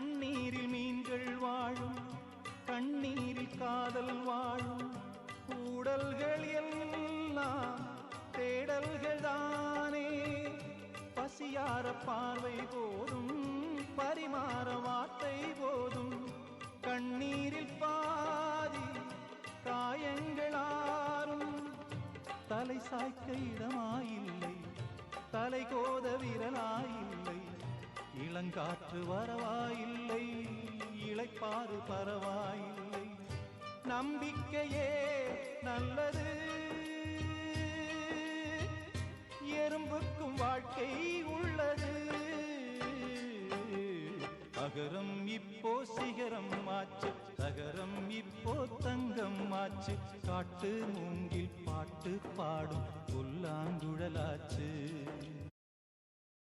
தண்ணீரில் மீன்கள் வாழும், கண்ணீரில் காதல் வாழும். கூடல்கள் எல்லாம் தேடல்கள் தானே. பசியார பார்வை போதும், பரிமாற வார்த்தை போதும். கண்ணீரில் பாதி காயங்களாரும். தலை சாய்க்க இடமாயில்லை, தலை கோத விரலாயில்லை. இளங்காற்று வரவாயில்லை, இளைப்பாறு பரவாயில்லை. நம்பிக்கையே நல்லது, எறும்புக்கும் வாழ்க்கை உள்ளது. அகரம் இப்போ சிகரம் ஆச்சு, தகரம் இப்போ தங்கம் ஆச்சு. காட்டு மூங்கில் பாட்டு பாடும் புல்லாங்குழலா